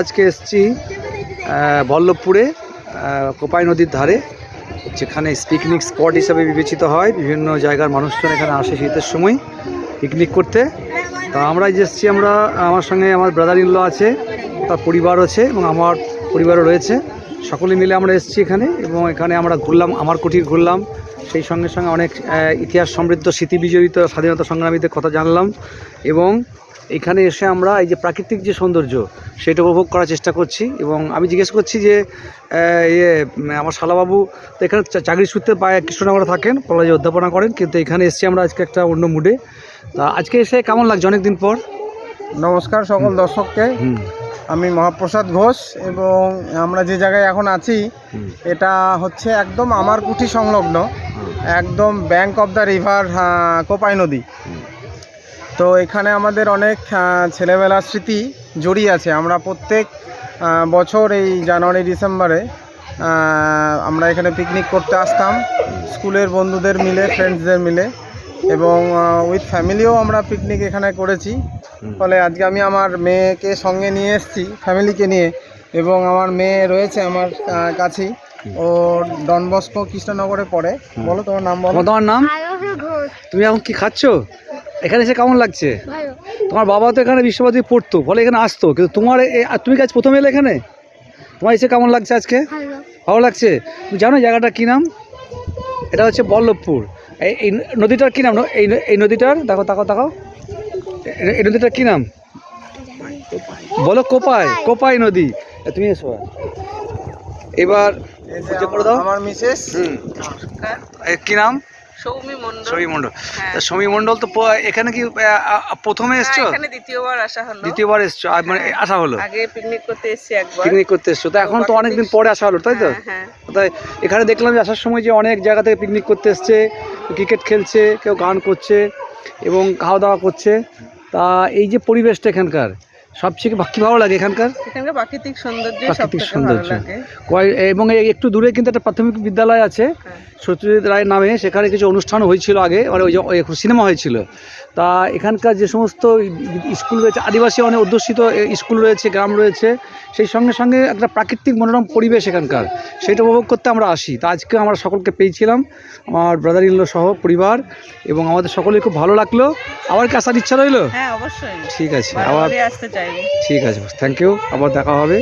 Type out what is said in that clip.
আজকে এসেছি বল্লভপুরে কোপাই নদীর ধারে, যেখানে পিকনিক স্পট হিসাবে বিবেচিত হয়। বিভিন্ন জায়গার মানুষজন এখানে আসে শীতের সময় পিকনিক করতে। তা আমরা এসেছি, আমার সঙ্গে আমার ব্রাদার ইন ল আছে, তার পরিবার আছে এবং আমার পরিবারও রয়েছে। সকলে মিলে আমরা এসেছি এখানে, এবং এখানে আমরা ঘুরলাম, আমার কুটির ঘুরলাম। সেই সঙ্গে সঙ্গে অনেক ইতিহাস সমৃদ্ধ স্মৃতি বিজড়িত স্বাধীনতা সংগ্রামীদের কথা জানলাম। এবং এখানে এসে আমরা এই যে প্রাকৃতিক যে সৌন্দর্য সেটা উপভোগ করার চেষ্টা করছি। এবং আমি জিজ্ঞেস করছি যে আমার শালাবাবু তো এখানে চাকরি সূত্রে কৃষ্ণনগরে থাকেন, কলেজে অধ্যাপনা করেন, কিন্তু এখানে এসেছি আমরা আজকে একটা অন্য মুডে। তা আজকে এসে কেমন লাগছে অনেক দিন পর? নমস্কার সকল দর্শককে, আমি মহাপ্রসাদ ঘোষ এবং আমরা যে জায়গায় এখন আছি এটা হচ্ছে একদম আমার কুঠি সংলগ্ন, একদম bank of the river Kopai নদী। তো এখানে আমাদের অনেক ছেলেবেলার স্মৃতি জড়িয়ে আছে। আমরা প্রত্যেক বছর এই জানুয়ারি ডিসেম্বরে আমরা এখানে পিকনিক করতে আসতাম, স্কুলের বন্ধুদের মিলে, ফ্রেন্ডসদের মিলে, এবং উইথ ফ্যামিলিও আমরা পিকনিক এখানে করেছি। ফলে আজকে আমি আমার মেয়েকে সঙ্গে নিয়ে এসেছি, ফ্যামিলিকে নিয়ে, এবং আমার মেয়ে রয়েছে আমার কাছেই। ও ডন বস্কো কৃষ্ণনগরে পড়ে। বলো তোমার নাম? বলো তোমার নাম। তুমি এখন কি খাচ্ছ? এখানে এসে কেমন লাগছে? তোমার বাবা তো এখানে বিশ্বভারতী পড়তো, ফলে এখানে আসতো, কিন্তু তুমি আজ প্রথম এলে এখানে, তোমার এসে কেমন লাগছে আজকে? ভালো লাগছে। তুমি জানো জায়গাটার কী নাম? এটা হচ্ছে বল্লভপুর। এই নদীটার কী নাম? এই নদীটার দেখো, তাকাও, এই নদীটার কী নাম বলো? কোপাই নদী। তুমি এসো এবার। আমার মিসেস। কি নাম? সৌমি মণ্ডল। সৌমি মণ্ডল তো এখানে কি প্রথমে এসছো? এখানে দ্বিতীয়বার আসা হলো। দ্বিতীয়বার এসছো, মানে আসা হলো? আগে পিকনিক করতে এসেছি একবার। পিকনিক করতে এসছো তো এখন তো অনেকদিন পরে আসা হলো, তাই তো? তাই এখানে দেখলাম যে আসার সময় যে অনেক জায়গা থেকে পিকনিক করতে এসছে, ক্রিকেট খেলছে, কেউ গান করছে এবং খাওয়া দাওয়া করছে। তা এই যে পরিবেশটা এখানকার সবচেয়ে কি ভালো লাগে? এখানকার প্রাকৃতিক সৌন্দর্য এবং একটু দূরে কিন্তু একটা প্রাথমিক বিদ্যালয় আছে সত্যজিৎ রায়ের নামে, সেখানে কিছু অনুষ্ঠান হয়েছিল আগে, মানে ওই যে সিনেমা হয়েছিল। তা এখানকার যে সমস্ত স্কুল রয়েছে, আদিবাসী অনেক অধ্যুষিত স্কুল রয়েছে, গ্রাম রয়েছে, সেই সঙ্গে সঙ্গে একটা প্রাকৃতিক মনোরম পরিবেশ এখানকার, সেটা উপভোগ করতে আমরা আসি। তা আজকে আমরা সকলকে পেয়েছিলাম, আমার ব্রাদার ইন ল সহ পরিবার, এবং আমাদের সকলেই খুব ভালো লাগলো। আবার কি আসার ইচ্ছা রইলো? হ্যাঁ, অবশ্যই। ঠিক আছে, আবার আসতে চাইবো। ঠিক আছে, থ্যাংক ইউ, আবার দেখা হবে।